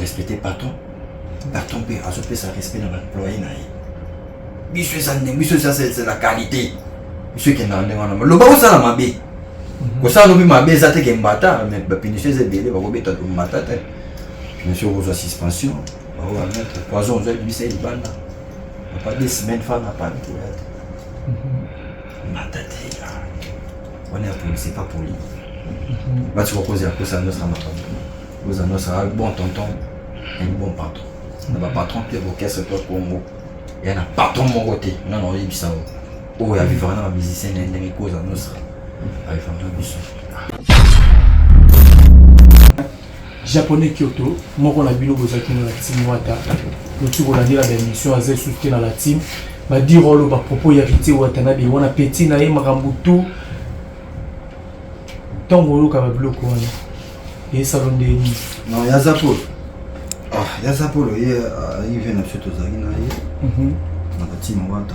respecter patron peut ajouter sa respect dans l'employé. Monsieur ça c'est la qualité. Monsieur qui est dans le bas ça la mabé. Ko ça no bi mabé ça te ke mbata mais ba pinicher c'est belé ba ko beta ko mbata te. Monsieur aux suspension. On va mettre poison aux ailes c'est banda. Pas des semaines fan à pas de matate là. On est pour c'est pas pour lui. Bah tu vas poser à cause ça ne sera pas. Vous en sera bon tonton et bon patron. On va patron puis vos caisses toi Congo. Il y en a patron mon côté. Non il dit ça. Oh il y a vu vraiment un musicien et une cause à nous sera. Avec un bus. Japonais Kyoto, moi on a vu le Bozaki dans la team Wata. Le tout on a dit la démission à Zé soutien dans la team. M'a dit rôle ba propos hérité Watanabe on a petit na Marambutu. Tant rôle ka ba bloco on. Et salon de non ya Zapolo. Ah ya Zapolo il vient à Soto Zagi na yi. Na la team Wata.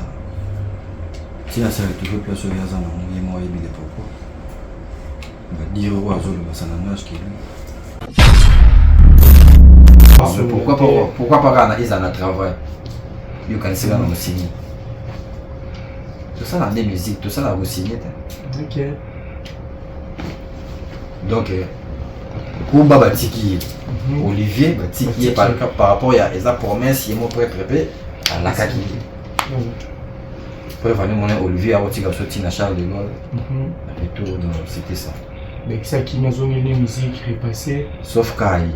Tina ça toujours place sur Yazana on est moi et bien propos. On va dire au azolo ba sananga qui pourquoi pas analyser un travail? You can see on signé. Tout ça dans des musiques, tout ça là vous signez. Ok. Donc pour Baba Tiki, Olivier Batiki par rapport à esa promesse, il m'a préparé à la kaki. Pour venir mon Olivier a aussi sorti na Charles de Gaulle. Et tout donc c'était ça. Mais ça qui nous ont mis les musiques repassées. Sauf Kai.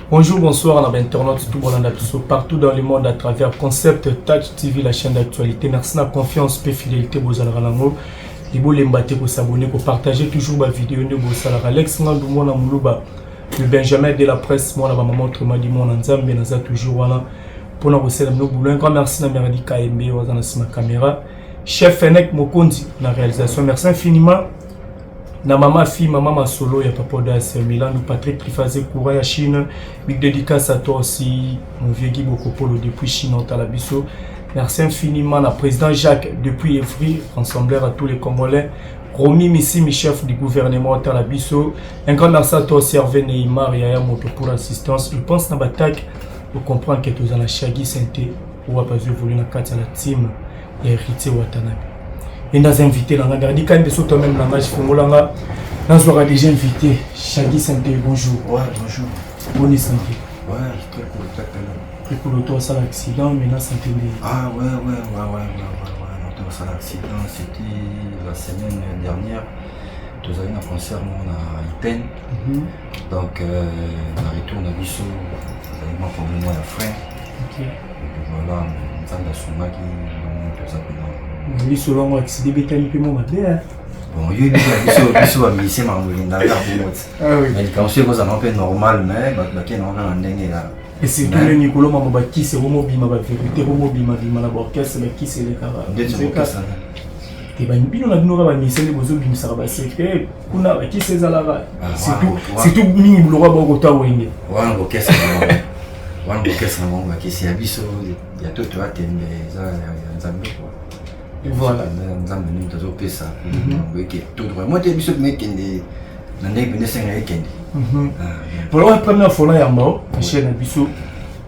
Bonjour, bonsoir à l'internaute, tout le monde partout dans le monde à travers Concept Touch TV, la chaîne d'actualité. Merci de la confiance et fidélité. Vous allez les beaux pour s'abonner, pour partager toujours ma vidéo. Vous allez Alex Ngandoumo le Benjamin de la presse. Moi, la maman m'a dit mon ensemble, mais nous toujours là pour nous recevoir nos boulot. Un grand merci à Meradi KMB, à ma caméra. Chef Fennec Mokondi, la réalisation. Merci infiniment. Na maman fille, maman ma solo, il y a pas d'as Milan, nous Patrick Trifazé, Kouraya Chine, big dédicace à toi aussi, mon vieux Guy Bokopolo depuis Chine, Talabiso. Merci infiniment à président Jacques depuis Evry, rassembleur à tous les Congolais. Romy Missi, chef du gouvernement Talabiso. Un grand merci à toi aussi, Hervé Neymar et Yaya Moto pour l'assistance. Je pense que dans l'attaque, vous comprenez que tu as la Shaggy Santé, ou à pas voulu la carte à la team, et héritier Watanabe. Et nous invité dans la garde quand des autres même langage fongolanga nous aura déjà invité Shaggy Santé bonjour. Ouais bonjour. Bonne santé. Ouais très cool toi ça l'accident mais là santé. Ah ouais donc ça l'accident c'était la semaine dernière. Nous avons un concert à Iten. Donc on retourne à Bissau. Nous avons pour moi la frère. OK. Voilà, nous avons la Souma qui nous a oui, selon moi, c'est des bétails qui m'ont battu. Bon, il y a des lycée Marmolinda. Mais quand c'est un peu normal, mais il y a un là. Et c'est tout le Nicolas Mamabaki, c'est Romobi, ma vérité, Romobi, ma vie, ma orchestre, mais qui c'est les caras. Et bien, on a vu nos rabbins, c'est les beaux hommes qui sont secret. Qui c'est ça là? C'est tout mini boulot à Bogota ou Inde. Ouais, l'orchestre, qui c'est abysso, il y a tout, tu vois, il voilà. Nous avons mis ça. Moi, je suis un mec qui est Voilà la première fois là yamba la chaîne Abisso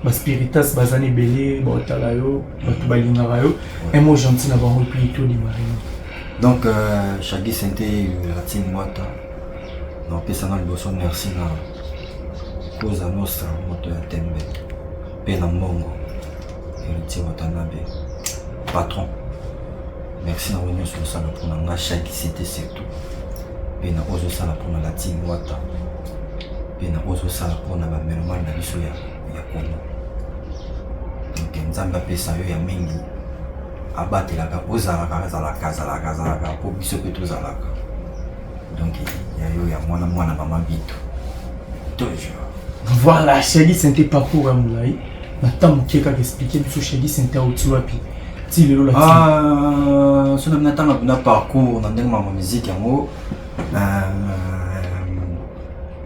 ba spiritas bazani belé ba otalayo ba tubalingarayo un mot gentil na bango puis tout di marine. Donc Shaggy Sente la team Wata. Donc pesana liboso merci na cause nostra moto ya tembe. Pe na mbongo. Héritier Watanabe. Patron. Merci na wonyo sur ça pour na Shaggy Sente surtout. Pe na ozo sala pour la team Wata. Pe na ozo sala pour na ba melman na biso ya Congo. Donc nzamba pesa yo ya mingi. Abatelaka ozalaka zalaka po biso pe tozalaka. Donc il y a yo ya mwana mama bitu. Toujours. Voilà, Shaggy Sente parcours à Moulay. Maintenant moké ka expliquer biso Shaggy Sente au wapi. Ti lelo la ti. So na tanga na parcours na ndenge ma musique yango.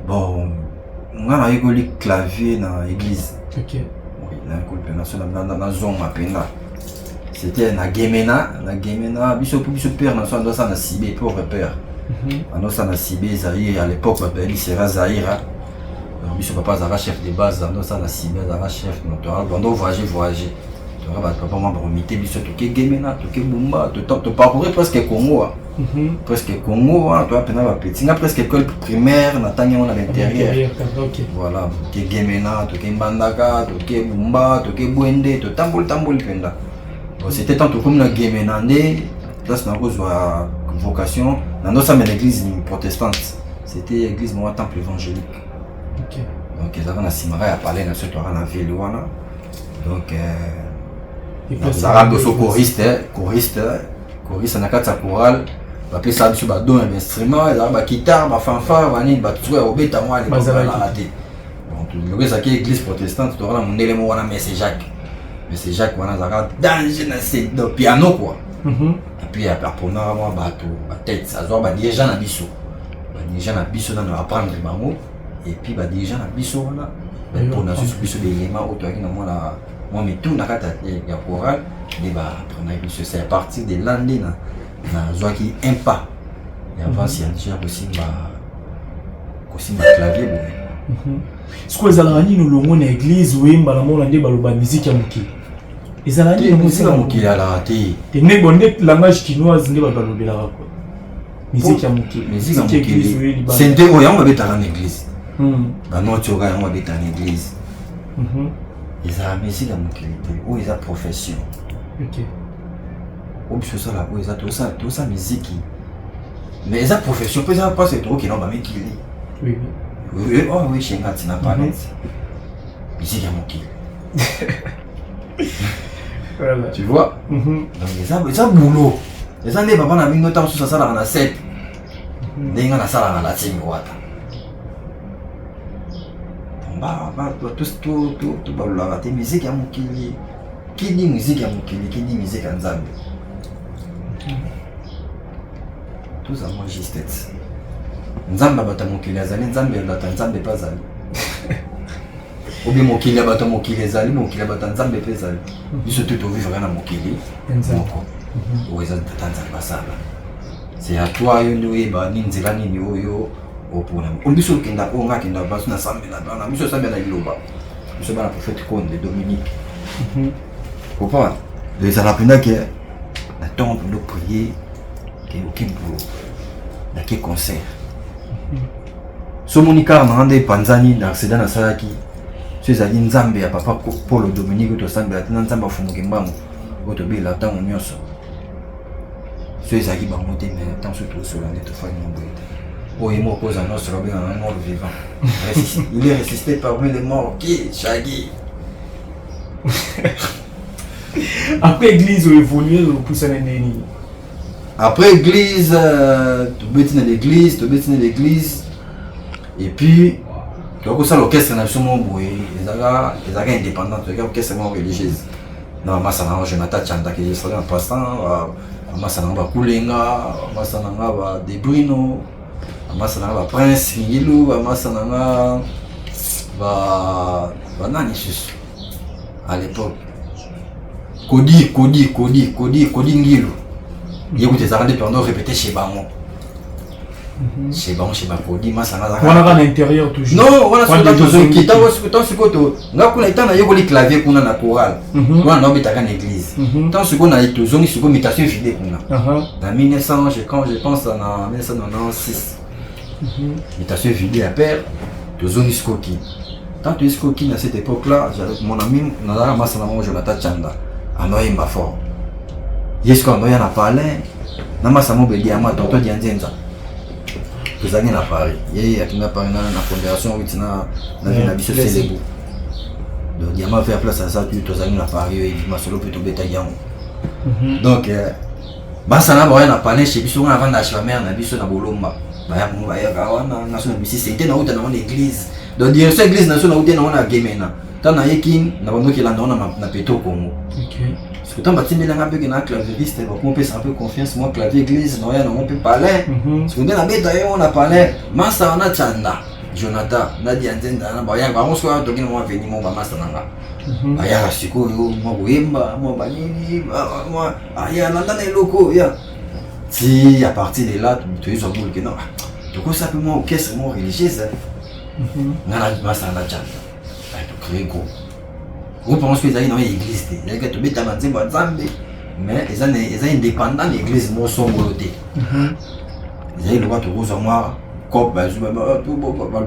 Bon, ngana yegoli clavier na église. OK. Oui, na école pénale na zone mapenda. C'était na Gemena, biso père na so ça na Sibé pour repère. Ando ça na Sibé Zaïre à l'époque il sera Zaïre. Biso papa Zara chef de base, ando ça na Sibé Zara chef notoire. Ando voyager. Tu vois papa m'a promis biso to Gemena, to Bumba, to parcourir presque Congo. Presque Congo, tu vois pena ba petit, na presque école primaire na tanga on à l'intérieur. Voilà, to Gemena, to Mbandaka, to Bumba, to Bwende, to tambol penda. C'était tant comme la Guéménandé, là c'est une vocation. Dans notre l'église protestante, c'était l'église moi temple évangélique. OK. Donc ils avaient un simara à parler dans ce tour à la ville là. Donc les arabes sont choristes, na kata chorale, ba pesa biso ba don instrument, ils avaient ba guitare, ba fanfare, bani ba tuer obeta moi les ba raté. Donc le ça qui église protestante, tu auras mon élément wana Messie Jacques. Mais c'est Jacques on a danger dans le piano quoi. Et puis après on a moi bateau ba tête ça doit ba dirigeant na biso. Ba dirigeant na biso dans apprendre les bango et puis ba dirigeant na biso là pour na sur biso des éléments auto qui na moi là moi mais tout na kata ya chorale et ba apprendre biso c'est à partir de l'année na joie qui impa. Et avant c'est déjà aussi ba clavier bon. Ce que ezalaka nini longo na église oyemba na mona nde baloba musique ya mokili ezalaka nini musique ya mokili ala te tene bonde langage chinoise nde balobelaka quoi musique ya mokili musique ya mokili sente oyo yango babetaka na église banotioka yango babetaka na église ezala musique ya mokili te oyo eza profession oyo biso osala oyo eza tosa musique mais eza profession mpe eza mpasi tokokenda bamikili. Oui, oh oui, chez Nati n'a pas net. Musique à mon kill. Voilà. Tu vois? Donc, ça boulot. Les années, papa n'a mis notre temps sur ça dans la 7. Des gens dans la salle dans la team. Tout la rater. Musique à mon kill. Qui dit musique à mon kill? Qui dit musique à Nzambe? Tout ça, moi, j'ai tête. Nzamba bata mokili azali nzambe bata nzambe pas zali. Obi mokili bata mokili azali mokili bata nzambe pe zali. Biso tout vivre na mokili. Moko. Oza nzambe basala. C'est à toi yo ndoye ba ninzela nini oyo opona. Biso kenda onga kenda basu na sambe na bana. Biso sambe na iloba. Biso bana prophète Conde de Dominique. Comprends? Les arapena que la tombe de prier que aucun boulot. Na que concert. Somonika Mande Panzani d'accident à Salaki. C'est à Nzambe à papa Paul Dominique to Sambe à Nzamba Fumukimbango. Autobi la temps on yoso. C'est à Gibamote mais tant surtout sur la net de Fanny Mboite. Oh et moi cause à notre Robin un mort vivant. Il est résisté parmi les morts qui Shaggy. Après l'église a évolué pour ça neni. Après l'église, tu bêtis dans l'église, et puis tu as ça l'orchestre national les aga indépendants, tu as l'orchestre religieuse. Non, moi ça n'a Jonathan Chanda qui est en passant, moi ça n'a pas Koulenga, moi ça n'a pas De Bruno, moi ça n'a pas Prince Ngilou, moi ça n'a pas Nani à l'époque. Kodi Ngilou. Il y a des arrêts pendant répéter chez Bamo. chez ma produit masa na on a à l'intérieur toujours non on a sur la toujours qui tant ce côté nga kuna itana yebo les clavier kuna na chorale on a betaka na église tant ce qu'on a toujours ni ce qu'on imitation fidèle kuna dans 1900 je pense en 1996 imitation fidèle à père toujours ni ce qui tant que ce qui à cette époque là mon ami na masa na moi Jonathan Chanda anoyemba fort yesko anoya na parler na masa mo bedi ama tonto dianzenza tozali na Paris ye akinga Paris na fondation witi na na biso célèbre donc diamant faire place à ça tu tozali na Paris et masolo plutôt beta yango donc basa na ba na parler chez biso na vanda chez ma mère na biso na bolomba ba ya gawana na so na bisi c'était na uta na église donc dire cette église na so na uta na gemena tana yekin na bando ki landa na peto Congo. OK. Parce que tant batimi na ngabe na clavieriste ba ko pesa un peu confiance moi clavier église no ya na on peut parler. Parce que na beta on a parlé masa na Chanda Jonathan na dianzenda na ba ya ba on so to kina mo veni mo ba masa nanga. Aya siku yo mo kuimba mo ba nini mo aya nanda na loko ya. Si à partir de là tu es sur boule que non. Tu quoi simplement orchestre mo religieuse. Na masa na Chanda. Très gros. Vous pensez que vous avez une église, vous avez tout bêta manzembo nzambe, mais ils sont indépendants de l'église mo songoloté. Ils avez le droit de recevoir cop ba zuba ba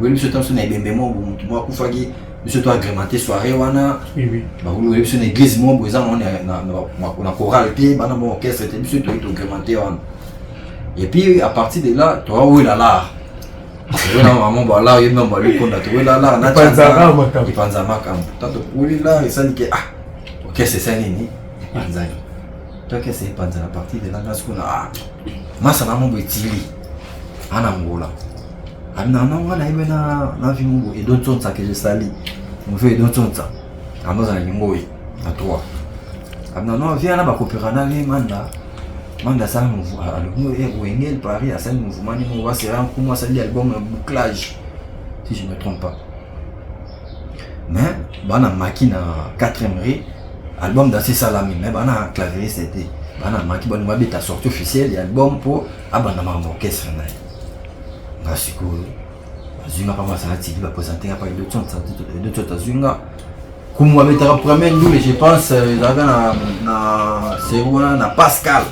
le monsieur temps na bembe mo moi kufaki monsieur toi agrémenté soirée wana. Oui. Ba vous le monsieur na église mo boza na chorale puis bana mo orchestre était monsieur toi agrémenté wana. Et puis à partir de là, toi où là là na maman ba là yeba ba lui konda to là na panzara makam tato uli là et ça dit que OK c'est ça nini panzara toi que c'est panzara partie de là na skuna masa na mambo itili ana ngola amna na ngana ibe na vimungu et d'autres sont ça que je sali on fait d'autres sont ça amos na ngoi à toi amna non vient là ba coopérana les manda ça nous Wengel Paris à scène mouvement on va se rendre comment ça dit album bouclage si je me trompe pas mais bana makina 4e ré album d'Assé Salami mais bana clavier c'était bana maki bana mabita sortie officielle et album pour abana ma orchestre na ngasiko azunga pas ma ça TV va présenter pas d'autres azunga comme on mettra premier nous je pense na c'est na Pascal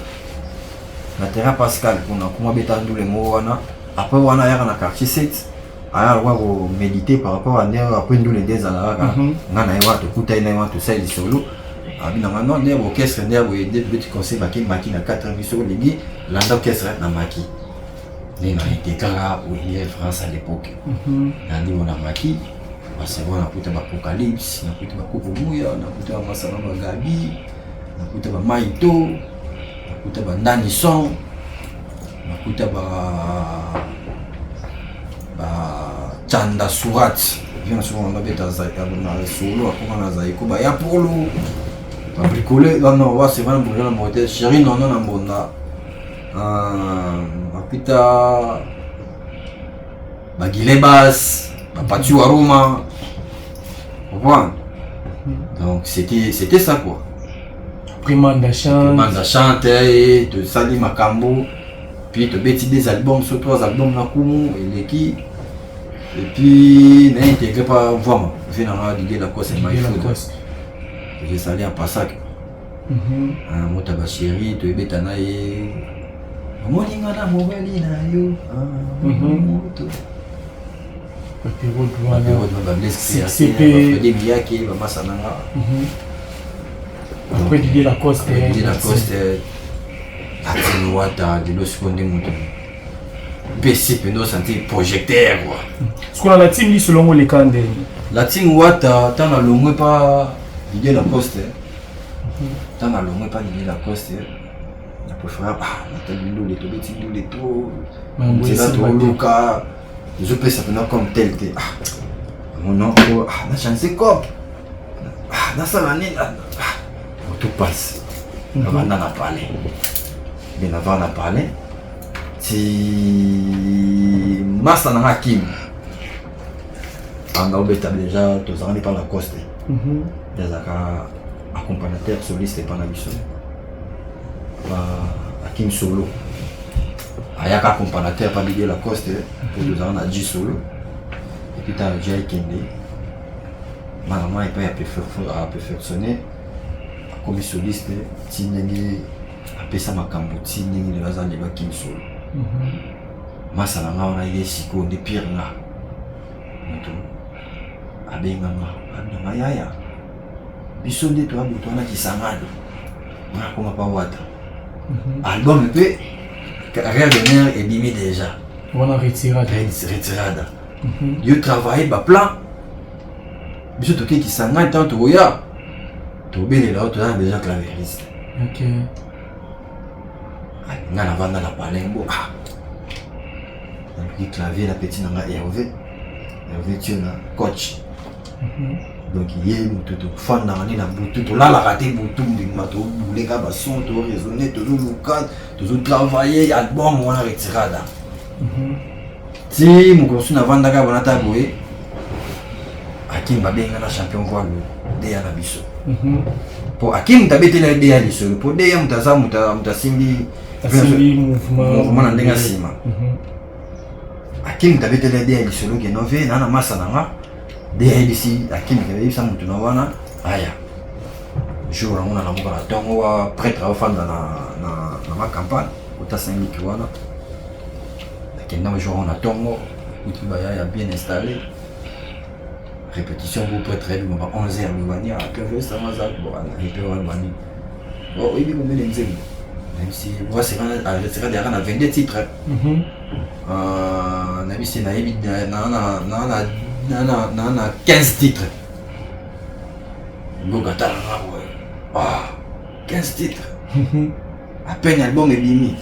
na terrain Pascal kuna kuma betandu le mo wana après wana ya na quartier 7 aya alikuwa ko méditer par rapport à ndero après ndule des alaka ngana ya watu kuta ina watu sai solo abina ngano ndero orchestre ndero et des petits conseils maki na 4 ans sur ligi l'anda orchestre na maki ni na itekara ou il France à l'époque na ndi mona maki parce que on a kuta ba apocalypse na kuta ba kubuya na kuta ba masala magabi na kuta ba maito nakuta ba ndani son nakuta ba Chanda Surat vient souvent on avait dans na solo après on a zaiko ba ya polo ba bricoler non ouais c'est vraiment pour la modèle chérie non na mbonda nakuta ba Gilebas ba Patu Aroma voilà donc c'était ça quoi. Manda chante et de Sali Makambo puis de bêtis des albums sur 3 albums na kumu et qui et puis n'a intégré pas vraiment finalement l'idée la cause c'est my food j'ai salé en Passac motaba chéri to betana e moninga na mobali na yo moto c'est des biaki ba masananga. Après Didier Lacoste Atinuata de l'eau seconde moto PC peno santé projecteur quoi ce qu'on a la team selon les candés la team Wata tant na longue pas Didier Lacoste tant na longue pas Didier Lacoste na préfère na tellement les tobeti les trop c'est là tout Luka je peux ça comme tel que mon nom na chance comme na ça l'année tout passe avant d'en parler bien avant d'en parler si Massa n'a Hakim en obéta déjà tous en par la coste des accompagnateur soliste et pas la mission Hakim solo ayaka accompagnateur pas Didier Lacoste pour deux ans à 10 solo et puis t'as Jay Kende maman il peut à perfectionner comme soliste tinenge apesa makambo tinenge les bazali ba king solo masala nga wana ye siko de pire nga mutu abenga nga yaya biso nde to abuto na kisangado nga koma pa wata album pe carrière de mère est bimé déjà on a retirada yo travailler ba plan biso to ke kisangado tant to ya to bele là to déjà clavieriste OK nga na vanda la palembo le clavier la petite nanga Hervé tu na coach donc il est tout fan dans la boutou tout là la raté boutou mato les gars son to raisonner tout local tout travailler album on a retirada si mon consul na vanda ka bonata boye Akim babenga na champion voile de ya na biso pour Akim tabete na de ya biso pour de ya mutaza mutasimbi mouvement na ndenga sima Akim tabete la de ya biso ke nové na masa nanga de ya ici Akim ke bisa mutu na wana aya jour on a la moka na tongo wa prêtre au fanda na ma campagne uta 5 kiwana lakini na jour on a tongo uti baya bien installé répétition pour prêtre lui on va 11h nous venir à 15h ça va ça bon et puis on va venir bon il dit combien de même si moi c'est quand derrière on a 22 titres on a vu c'est naïbi na 15 titres Bogota ouais 15 titres à peine album est limite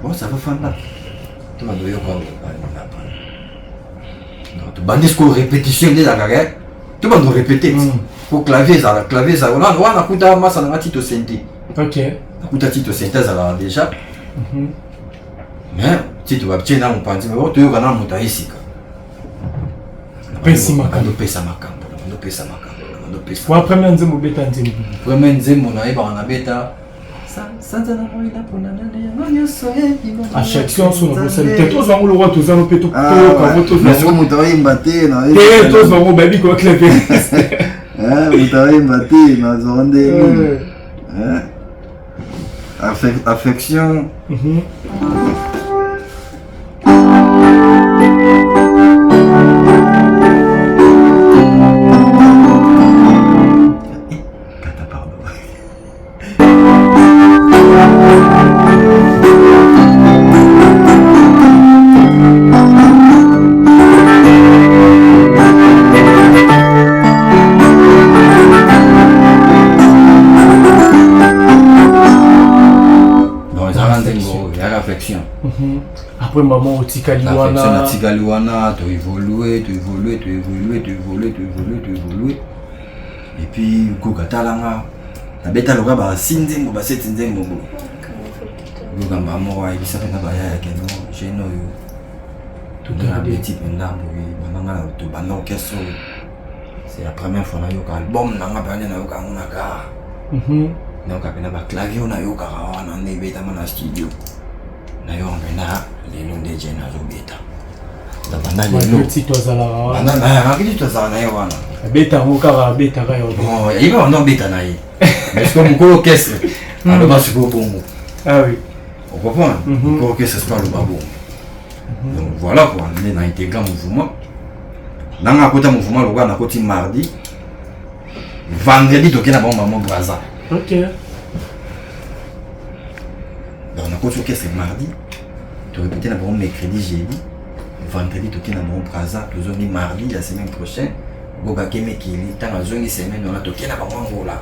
bon ça va faire là tu vas doyer quoi tu bandis qu'on répétition de la carrière tu vas nous répéter pour clavier ça on a kuta massa na tito senti OK kuta tito synthèse alors déjà mais si tu vas petit na mpanzi mais tu yoka na muta isika pesa makambo wa premier nzembo beta nzembo premier nzembo na eba na beta à chaque séance on a fait tous en le roi tous en péto tous mais comme mutaye mbaté na tous en baby quoi clavier mutaye mbaté na zonde affection après maman au Tikaliwana tu évoluer et puis Kokatalanga ta beta loka ba sinzembo ba setinzembo loka maman wa ibisa na ba ya keno geno yo tout dans des types ndambo bananga to banda orchestre c'est la première fois na yo ka album nanga bana na yo ka naka na ka pena ba clavier na yo ka wana ne beta na studio na yo mpena lelo nde je na zobeta da banda lelo petit tozala banda na ngaki tozala na yo wana beta ngoka beta ka yo bon iba on beta na ye mais comme ko orchestre alors ba suko bongo oui on comprend ko orchestre c'est pas le babo donc voilà quoi on est dans intégrer mouvement nanga kota mouvement lo na koti mardi vendredi tokena ba maman braza OK donc on a continué c'est mardi, tu répétais la bombe mercredi, jeudi, vendredi tu es dans bon braza, tu zone mardi la semaine prochaine, goga keme kili, tant la zone semaine on a toqué la bombe là.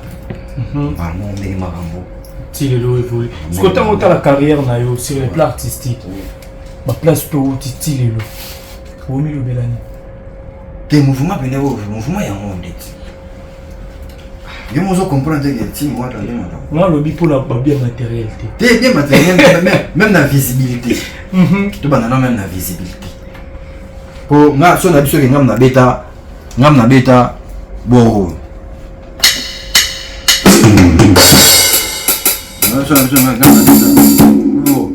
Vraiment on est marambo. Tilelo évolue. Ce que tant autant la carrière na yo sur le plan artistique. Ma place to tilelo. Au milieu belani. Tes mouvements benevo, mouvement ya monde. Je me comprendre que tu moi moi le bi pour la bien matériel t'es bien matériel même la visibilité tu banana même la visibilité pour nga so na biso ke ngam na beta bo na so na beta bo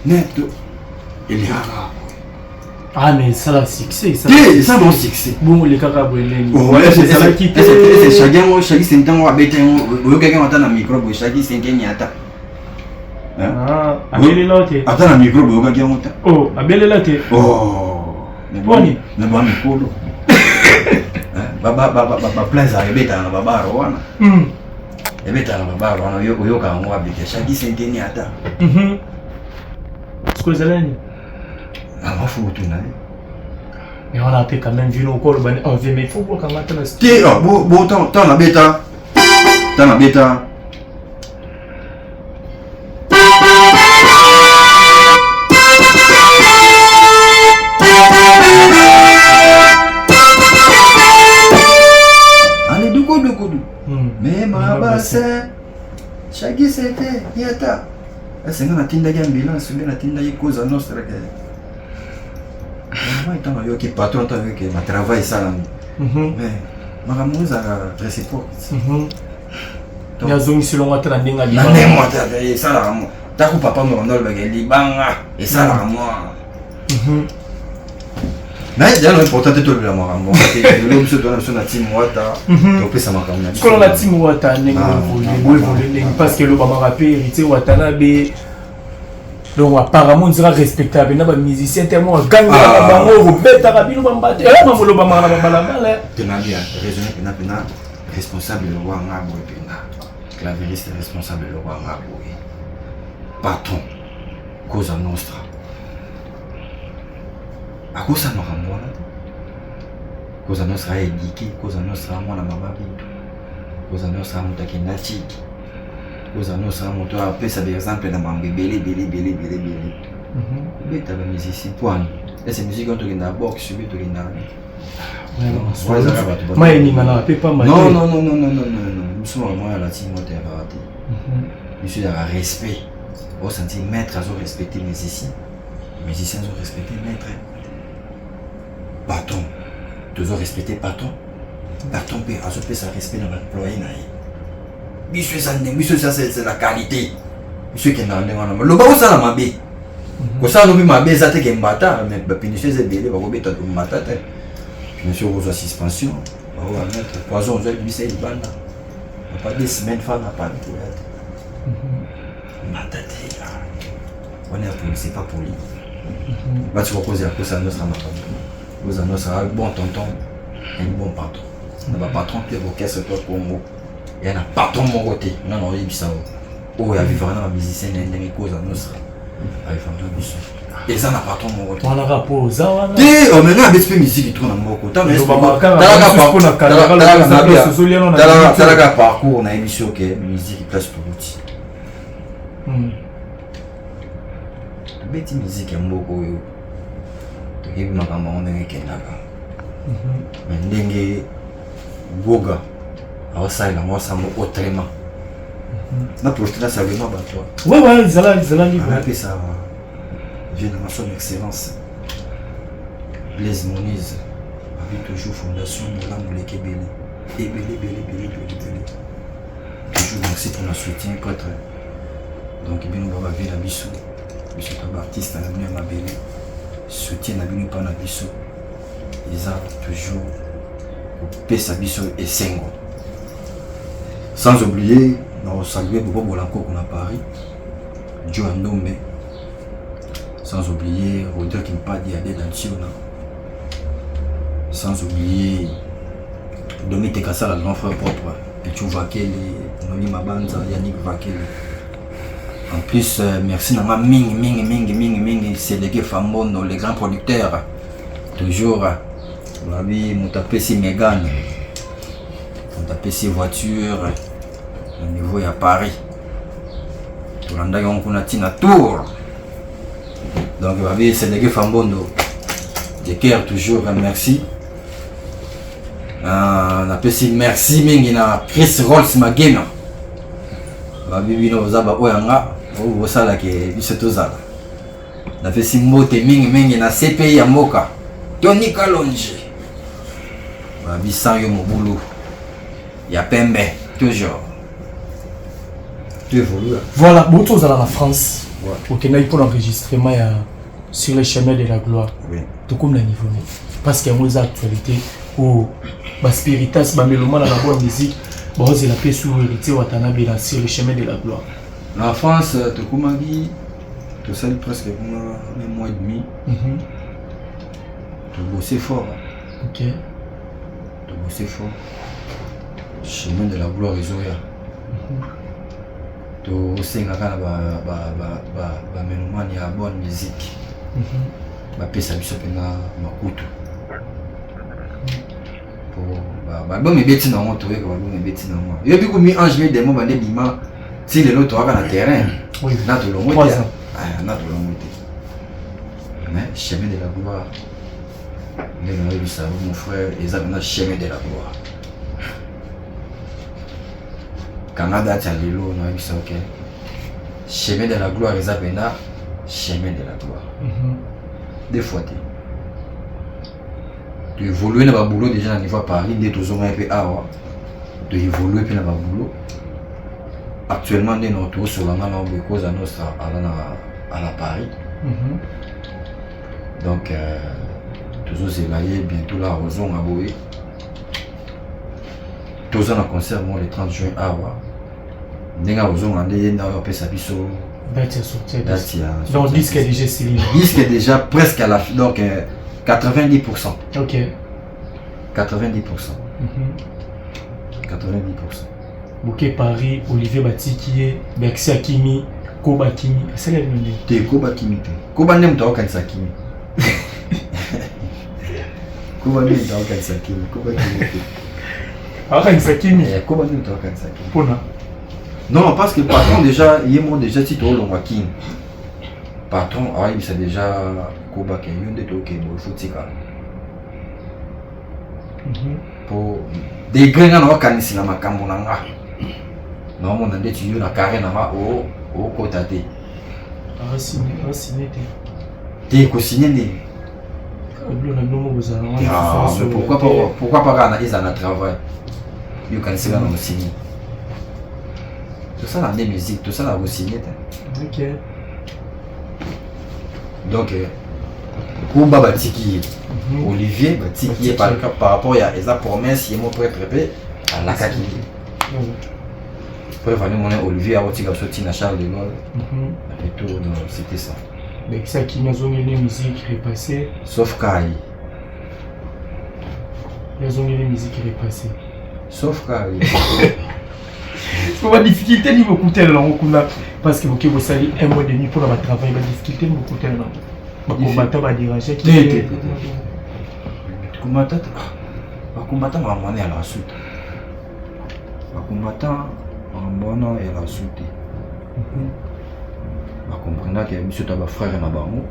Mais il est arabe. Ah, mais ça l'a succès. Ça bon succès. Bon, les caca brûlés. Oh, c'est quitté. C'est chaque sentant à bêter. Vous quelqu'un entend un micro, chaque sentant n'y attend. Ah, abele lote. Attends un micro, vous quelqu'un entend. Oh, abele lote. Oh, Boni. Ne pas micro. Baba plaza ebeta na baba rowana. Ebeta na baba rowana yo ka ngwa beke chaque sentant n'y attend. Ce que zalani. Ah, ma photo na. Mais on a quand même vu nos corps, on vient, mais il faut voir comment on a Tiens, bon, t'en as bêta. T'en as bêta. Allez, doukou. Mais ma basse, chaque c'était, yata. C'est une tinda ambulance, une tinda cause nostra. Je suis patron avec ma travail ça mais ma ramouze a réciproque. Il y a zone selon la trending à l'Iban. Ça la ramou. T'as coup papa me rendre le Liban et ça la ramou. Mais il y a l'important de tout le monde. L'homme se donne sur la team Wata. Donc ça m'a quand même. Quand la team Wata n'est pas volé parce que le Bama rappé hérité Watanabe. Donc apparemment on sera respectable. Na ba musicien tellement ganga na bango beta rabino bambate. Ma volo ba mara bala bala. Tena bien, raisonner pena responsable le roi ngabo pena. Clavieriste responsable le roi ngabo. Patron Cosa Nostra. A cosa no rambona. Cosa Nostra est éduqué, Cosa Nostra mona mababi. Cosa Nostra mutakenda chiki. Cosa Nostra moto a pesa par exemple na mambebele bele. Beta ba musicien point. Et c'est musique on te na box, subit to na. Moi ni mana pas mal. Non. Nous sommes moi la team moto a raté. Monsieur a respect. Au senti maître à respecter musicien. Musiciens ont respecté maître. Patron. Toujours respecter patron. Patron peut à ça respect dans l'employé. Monsieur ça c'est la qualité. Monsieur qui est dans le bas ça la mabé. Ko ça no bi mabé ça te ke mbata mais ba pinise ze belé ba ko beta to mbata te. Monsieur reçoit suspension. Ba ko mettre poison je lui c'est banda. Pas 2 semaines fa na pas pour être. Mbata te là. On est pour c'est pas pour lui. Bah tu vas poser à cause à notre ma femme. Vous en sera bon tonton et bon patron. On va patron puis vos caisses toi Congo. Il y a un patron mon côté. Non, il dit ça. Oh, il y a vraiment un musicien qui est cause à nous. Et ça n'a pas ton mon côté. On a rapport aux awana. Oh, maintenant, avec cette musique qui tourne dans mon côté. Mais c'est un parcours, on a une émission qui est musique qui place pour l'outil. Bête musique est beaucoup. Il y a un moment où il y a mais Goga. Alors ça, il a moi ça m'a autrement. Na projeté ça vraiment bah toi. Ouais, zala libre. On appelle ça génération d'excellence. Blaise Moniz avec toujours fondation Moula Mouleke Bélé. Et Bélé. Toujours merci pour le soutien contre. Donc bien on va vivre la Bissou. Monsieur comme artiste à la même à Bélé. Soutien à Bino pas na Bissou. Ils ont toujours Pesa Bissou et Sengo. Sans oublier, nous saluons Bobo Bolanco qu'on a Paris, Joe Ndombe, sans oublier Rodrigue Kimpadi Adé Danciona, sans oublier Dominique Kassala, le grand frère propre, Pichou Vakele, Noli Mabanza, Yannick Vakele. En plus, merci à Ming, c'est les Famono, les grands producteurs, toujours, on a vu Moutapesi Mégane. On a PC voiture au niveau à Paris. Tout le monde a une tour. Donc, c'est les Fambondo. De cœur toujours, merci. On a PC merci, mais Chris Rolls Magena. Babi no zaba oyanga, o sala ke biseto zala. Na PC mote mingi na CPI ya Moka. Tony Kalonji. Babi sanyo mobulu. Il y a Pembe, toujours. Tu évolues. Voilà, beaucoup à la France. Ok, là, il faut l'enregistrement sur le chemin de la gloire. Oui. Tout comme le niveau. Parce qu'il y a une actualité où la spiritas, la mélomane, la bonne musique, c'est la paix sur l'héritier Watanabe sur le chemin de la gloire. La France, tout comme on dit, tout ça presque un mois et demi. Tout bossé fort. Ok. Tout bossé fort. Chemin de la gloire et Zoya. Tout aussi, on a mélomane, il y a bonne musique. Paix ça biso pena makutu. Bon mais beti na mo to eko bon mais beti na mo. Yo bi ko mi ange des mots bande bima si le loto aka na terrain. Oui. Na to longo. 3 ans. Ah na to longo. Mais chemin de la gloire. Les gens ils savent mon frère ils ont un chemin de la gloire. Canada Tchalilo no ils savent OK. Chemin de la gloire ils appellent chemin de la gloire. Des fois tu évolues dans le boulot déjà à niveau Paris, dès que tu as un peu à tu évolues dans le boulot. Actuellement, nous sommes sur la main de cause à notre à la Paris. Donc, toujours c'est là, bientôt là, Rosons à Boé. Tous en concert le 30 juin à Awa. Nous avons un peu sa biseau. Donc, le disque est déjà signé. Le disque est déjà presque à la fin, donc 90%. Ok. 90%. 90%. Bouquet Paris, Olivier Batiki, Berxi Akimi, Koba Kimi. C'est le nom. T'es Koba Kimi. Koba n'aime pas aucun Sakimi. Koba n'aime pas aucun Sakimi. Koba Kimi. Aucun Sakimi. Koba n'aime pas aucun Sakimi. Pona. Non, parce que le patron déjà, il est déjà si tu as le Wakin. Patron, il sait déjà Koba qui est un de toi qui est bon, il faut que pour des grains dans le canis, la macambolanga. Non, on a des tuyaux dans le carré au côté. Signé. T'es co-signé. Pourquoi pas analyser un travail? Il y a un signé. Tout ça dans des musiques, tout ça dans vos signets. Ok. Donc, Koba Batiki, Olivier Batiki, par rapport à la promesse, il est préparé à la Kaki. Pour venir mon Olivier a aussi sorti dans Charles de Gaulle. Et tout, c'était ça. Mais ça qui nous ont mis les musiques repassées. Sauf Kai. Ils ont mis les musiques repassées. Sauf Kai. La difficulté niveau coûter là parce que vous savez un mois et demi pour avoir travaillé, la difficulté niveau coûter là. Le combattant va déranger. Le combattant va m'amener à la suite. Le combattant va m'amener à la suite. Je comprends que monsieur est un frère et un bango.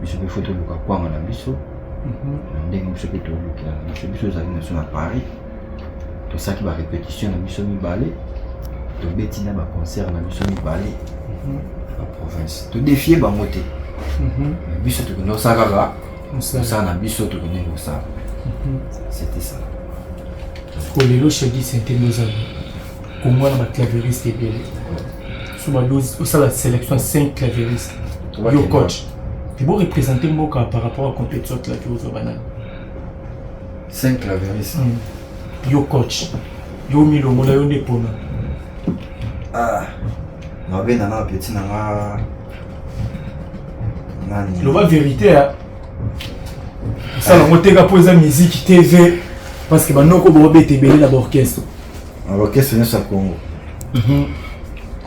Monsieur peut photo le quoi on a biso. Monsieur peut tout le là. Monsieur est à Paris. Tout ça qui va répétition dans mission balé. Tout bêtis dans concert dans mission balé. La province. Tout défier bangoté. Biso tu connais ça là. Ça na biso tu connais ça. C'était ça. Pour les loges dit c'était nos amis. Comment la clavieriste est belle. Sur ma dose, ça la sélection 5 clavéristes. Yo coach. Tu peux représenter Moka par rapport à la compétition de clavier aux banane. 5 clavéristes. Yo coach. Yo milo mona yo nepona. Ah. Ma belle nana petit nana. Nani. Le vérité hein. Ça la montée à poser musique TV parce que maintenant qu'on va bêter belé la orchestre. L'orchestre vient sur Congo.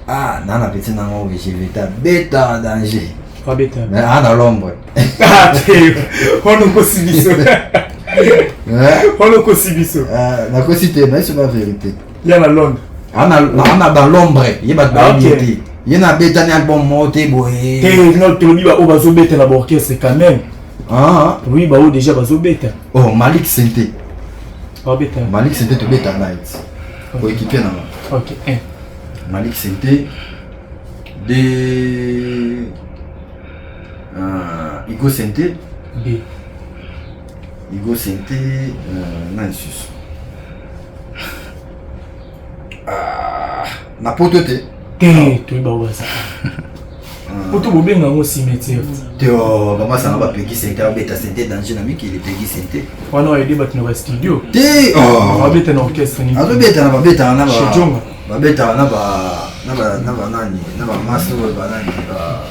Ah, nana petit nana j'ai véta bêta danger. Pas bêta. Mais dans l'ombre. Ah, on nous possibilise. On nous possibilise. La cosité, mais c'est la vérité. Il y a la Londres. On a dans l'ombre. Il y a pas de il y a bêta ni bon monté boy. Et notre lui va au bazo bêta la orchestre quand même. Ah, oui, bah déjà bazo bêta. Oh, Malik Sente. Pas bêta. Malik Sente to bêta night. Pour équiper là. OK. Malik Sente de Igo Sente. B. Igo Sente Nansus. Na potote. T. tu es bawaza. Poto bobenga ngo cimetière. Teo comment ça va pegi santé beta santé danger na miki il pegi santé. Wana wa ide bat na studio. Te oh. Ba beta na orchestre ni. Azo beta na ba beta na ba. Shejonga. Ba beta na ba nani na ba master ba nani ba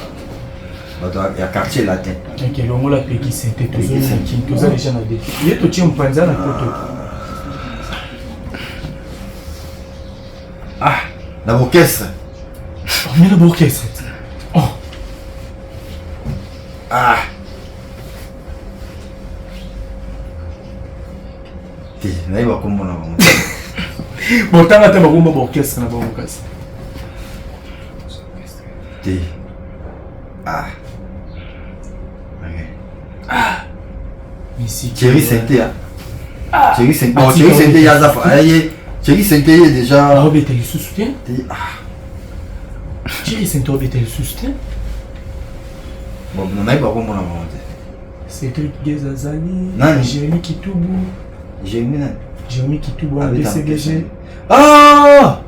ya quartier latin. OK, longo la pegi santé tous les gens na dé. Ye to tiem panza na poto. Ah, la orchestre. Oh, mais la orchestre. Oh. Ah. Ti, naye bakomona bango. Bon, tanga te bagomba orchestre na bango kasi. Ti. Ah. Okay. Ah. Musique. Thierry Sainté. Ah. Thierry Sainté. Bon, Thierry Sainté yaza fa. Thierry Sainté déjà. Ah, mais t'es le soutien. Ah. Thierry Sainté était le soutien. Bon, on a pas comment on a Cédric Gezazali, Nani? Jérémy Kitoubou. Jérémy Kitoubou, DCBG. Ah!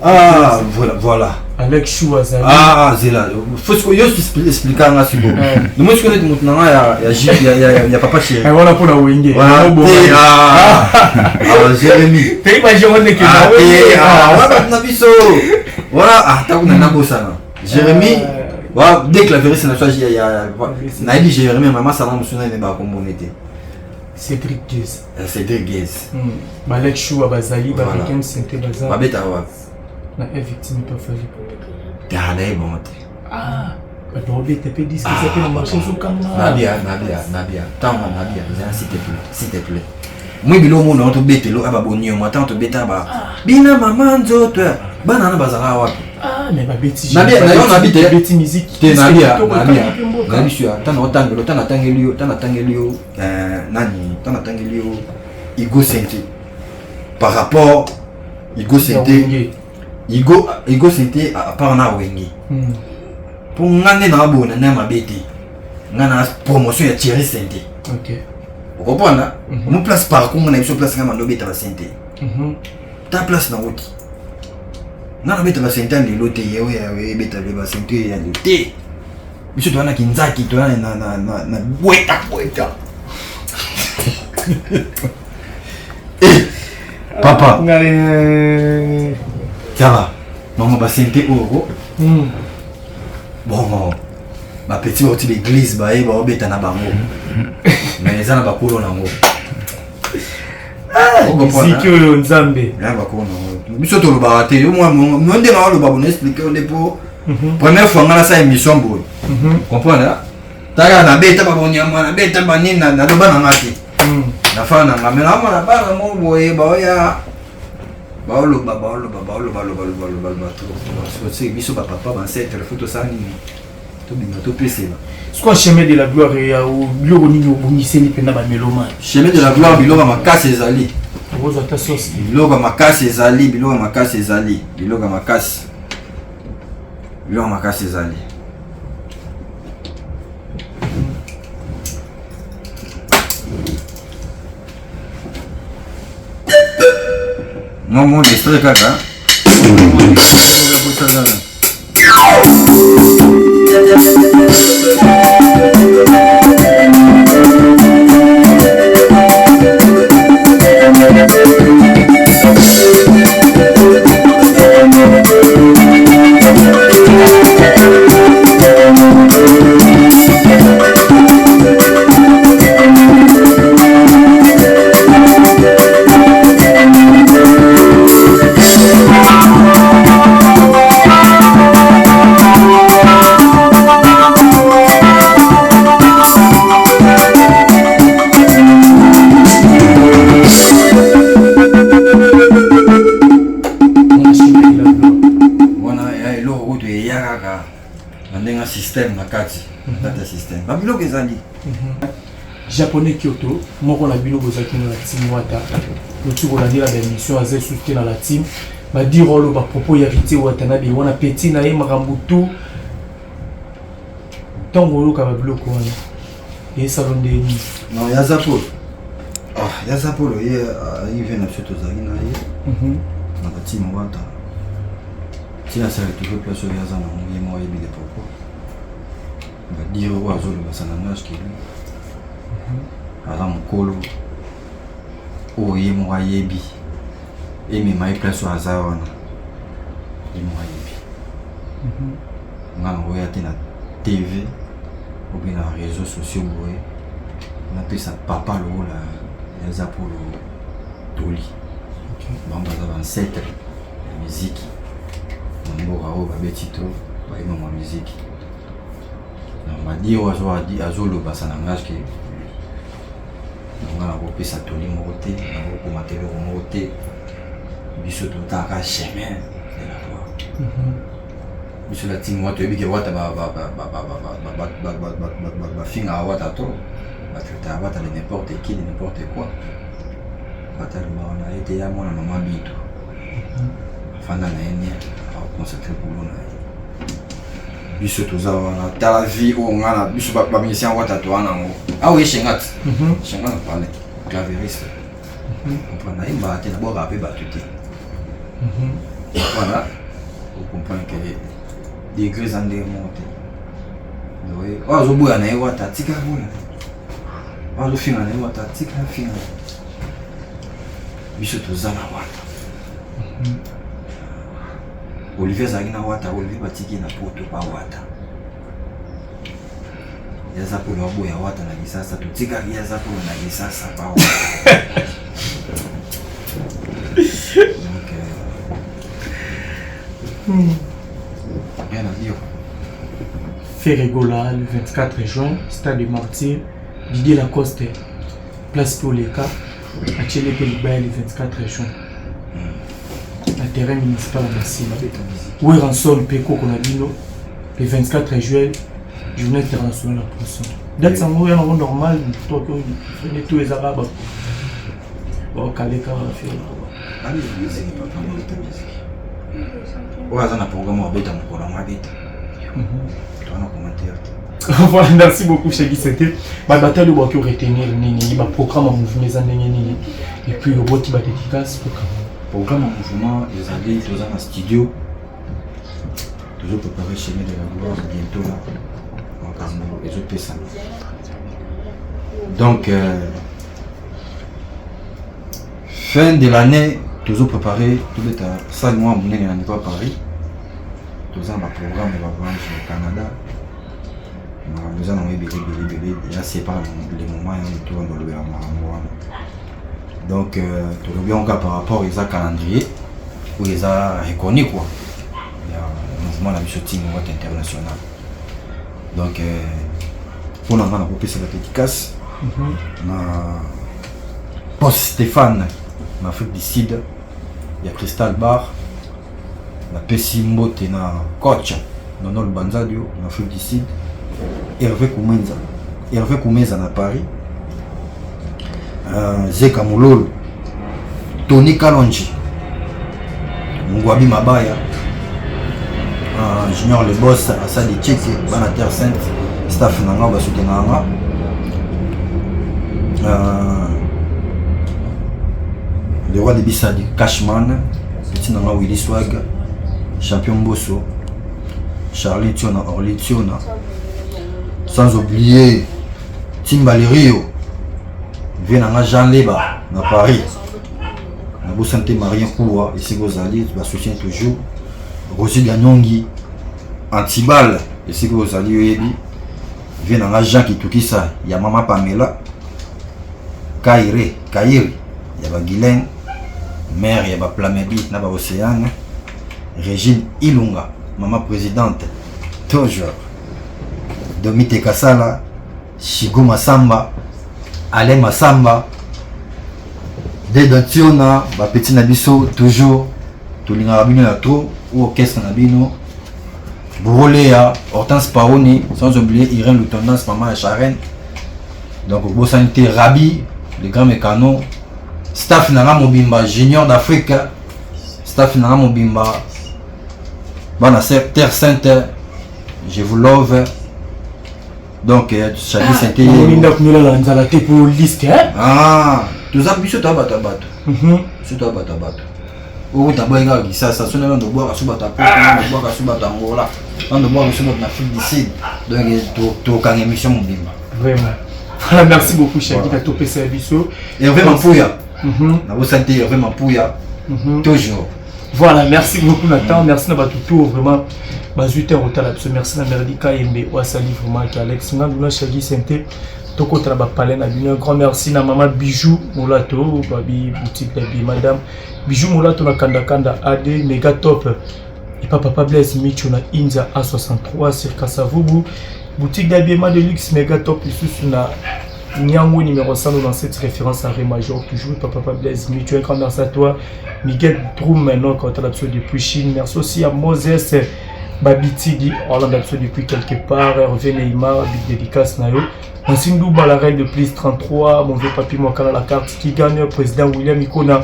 Ah, voilà. Alex Chouazali. Ah, c'est là. Faut que je explique un peu. Moi, je connais maintenant, il y a papa chéri. Voilà pour la Wenge. Ah, Jérémy. T'es pas Jérémy qui voilà, ah, t'as un abossana. Jérémy, dès que la vérité c'est il y a Naïdi Jérémy, maman, ça n'a pas sonné, mais bah, comme on était. Cédric Guez. Cédric Guez. Balek Chou Abazali, Barikem Sente Bazar. Babeta wa. Na victime pas fallu. T'as bon. Ah, Babé t'es dit ce qui s'appelle marché sous Kama. Nabia. Tant Nabia, s'il te plaît. Moi bilo mo na to betelo ababoni yo mata to beta ba. Bina maman nzoto. Bana na bazara wapi? Ah, mais ba beti. Nabia na yo na bite beti musique. Te Nabia. Nani sio tana tangelio nani tana tangelio Igo Sainté. Par rapport Igo Sainté. Igo Sainté à part na Wenge. Pour ngane na bona na mabeti. Ngana promotion ya Thierry Sainté. OK. Vous comprenez? Mon place par contre, on a une place dans le la santé. Ta place dans l'autre. Non, mais la santé, l'autre, il y a la santé, il y a monsieur, tu as un kinzaki, tu as un boîta. Papa. Ça va. Maman, la santé, bon. Ma petite sortie d'église, bah, il va obéir à Bango. Mais les gens n'ont pas coulé en haut. Ah, c'est que le Nzambe. Là, va coulé en haut. Monsieur, tu le baraté. Moi, mon démarrage, le babon explique au dépôt. Première fois, on a ça émission, boy. Comprenez là? T'as la bête, t'as pas bon, la bête, t'as pas ni na le ban en athée. La fin, on a mais là, on a pas le mot, boy, bah, ya. Baolo. C'est que monsieur, papa, ben, c'est le photo ça. C'est quoi le chemin de la gloire et au bureau chemin de la gloire, il ma casse ezali. Il ma casse ezali. Mon distrait kaka. Système na kati data system babilo kezali japonais Kyoto moko na bino bozaki na team wata lutu ko la dira ba émission aze soutien na la team ba dire lo ba propos ya rité wata na bi wana petit na ye makambutu tango lo ka ba biloko wana et salon de ni non ya zapo ya zapo lo ye il vient na surtout zaki na ye na team wata tina sala toujours place au yaza na ngi mo yebi le pourquoi va dire au azolo basananga qui lui ala mukolo o yemo yebi et mi mai place au azawana yemo yebi ngana oya tina TV ou bien les réseaux sociaux on appelle ça papa le rôle yaza pour le toli bon baza 27 la musique mboka oyo babeti to bayima mwa musique badi oyo azoloba sa langage ke nga na kopesa toli moko te na kokoma teloko moko te biso totaka chemin de la loi biso latini watu oyebike wata bafinga awata to batreta awata de n'importe qui de n'importe quoi batalima wana ete ya mwana mama bintu fanda na ene consacré pour l'on biso toza wana tala vie o ngana biso ba musicien wata to wana ngo awe shengat shengat parler clavieriste comprendre imba te na bo rapper batuté voilà vous comprenez que des gris en des monter oui ozo boya na wata tika boya ozo finga na wata tika finga biso toza na wata Olivier Zagina wata Olivier batiki na poto pa wata yaza pour le boya wata na gisasa tutika yaza pour na gisasa pa wata donc rien à dire. Ferregola le 24 juin stade de Martyr Didier Lacoste place Poleka à Tchelépé le 24 juin à terrain municipal à Massina. Oui, Ranson Peko Konabino, le 24 juillet, journée internationale de la poisson. Date ça mourir en normal, toi que tous les arabes. Bon, Kaleka va faire. Ah oui, c'est pas comme la musique. Ouais, ça n'a pas vraiment embêté mon courant, ma bête. Tu vas en commentaire. Voilà, merci beaucoup, Chagui. C'était ma bataille de Waki retenir Nini, ma programme en mouvement, et puis le roi qui va être efficace. Programme en mouvement, les alliés, tous dans le studio, toujours préparé chez nous de la gloire, bientôt là, en Cameroun, les autres personnes. Donc, fin de l'année, toujours préparé, tout est à 5 mois, on est à Paris, tous dans le programme de la branche au Canada. Nous allons il y a c'est pas les moments où tout on doit le donc tout le bien par rapport à calendrier où ils ont reconnu quoi il y a un mouvement la shooting international donc pour nous on a coupé cette efficace na post Stéphane en Afrique du Sud il y a Crystal Bar la Pessimbo na coach dans le Banzadio en Afrique du Sud Hervé Koumenza à Paris, Zeka Moulol, Tony Kalonji, Mungwabi Mabaya, Junior le boss, Assadi Tcheke, Bana Terre Sainte, staff Nanga, Basutenanga, le roi de Bissadi, Cashman, Petit Nanga Willy Swag, Champion Bosso, Charlie Tiona, Orly Tiona. Sans oublier Timbali Rio, vient Jean Leba, à Paris. La beau santé Marien Koua, ici Gozali, je soutien toujours. Rosi Ganyongi, Antibal, ici Gozali, vient Jean Kitukisa, il y a Mama Pamela, Kairi, il y a Guylaine, mère, il y a Plamébi, il y a Océane, Régine Ilunga, Maman présidente, toujours. Domite Kasala, Shigo Masamba, Alain Masamba, Dedantiona, Petit Nabiso, toujours, Tolinga Rabino la trop, ou Orchestre Nabino, Bourolea, Hortense Paoni, sans oublier Irène Loutondance, Maman la Charène, donc Beau Sanité Rabi, le grand mécano, staff Nanga Mobimba, Junior d'Afrique, staff Nanga Mobimba, Bana Terre Sainte, je vous love. Donc, Chagui c'était. Pour liste, hein? Ah, tout ça, biso tabato. Biso tabato. Oh, d'abord, il y a ça, ça sonne dans le bois, à Subata, dans le bois, à Subata, Angola, dans le bois, à Subata, en Afrique du Sud. Donc, tu as une émission, mon bimba. Vraiment. Voilà, merci beaucoup, Chaki, tu as topé service. Et vraiment, Pouya. La bonne santé, vraiment, Pouya. Toujours. Voilà, merci beaucoup, Nathan. Merci à tout vraiment. Bazuite Rotala, merci à Merdika Yembe, Ouassali, vraiment, qui Alex, Nanduna, Chagi, Sente. Toko Traba Palais, un grand merci à Maman Bijou Moulato, Babi, boutique Babi, Madame Bijou Moulato, na Kanda AD, méga top. Et Papa Blaise Micho na Inza A63 sur Kassavoubou, boutique d'habillement de luxe, méga top. Ici, na Nyango numéro 100 dans cette référence à Ré Major, toujours Papa Blaise Micho. Un grand merci à toi, Miguel Droum, maintenant, quand tu as l'absolu depuis Chine. Merci aussi à Moses Babitigi, Orlando Absolu depuis quelque part, Hervé Neymar, big dédicace Nayo. Nsindou Balarel de plus 33, mon vieux papy Mwakala la carte qui gagne, président William Ikona.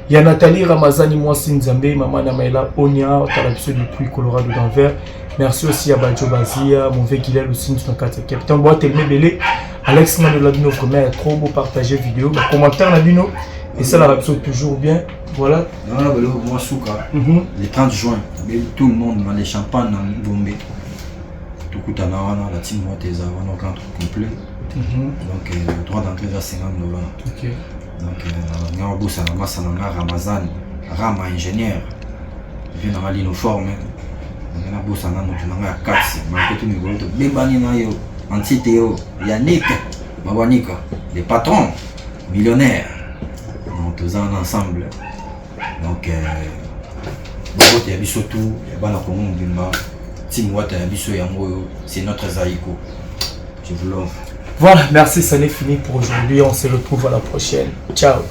Il y a Nathalie Ramazani, moi Sinzambe, maman Namaela Onia, Talabso depuis Colorado d'Anvers. Merci aussi à Badjo Bazia, mon vieux Guilherme aussi, notre capitaine Boite Elmebele, Alex Manolabino, vraiment trop beau partager vidéo, commentaire Nabino, et ça la rapso toujours bien. Voilà. Moi, Souka, le 30 juin, tout le monde dans les champagnes dans Bombay. Tout le monde la team Monteza, on a un centre complet. Donc, le droit d'entrée à 50 $. Donc, on a un boss à la masse, on a Ramazan, Rama ingénieur. Il vient dans l'uniforme. On a un boss à la 4, marqué tout le monde. Bébani Nayo, Antiteo, Yannick, Mawanika, les patrons, millionnaires. Donc, tous ensemble. Donc, surtout, c'est notre Zaïko. Je vous l'offre. Voilà, merci, ça n'est fini pour aujourd'hui. On se retrouve à la prochaine. Ciao.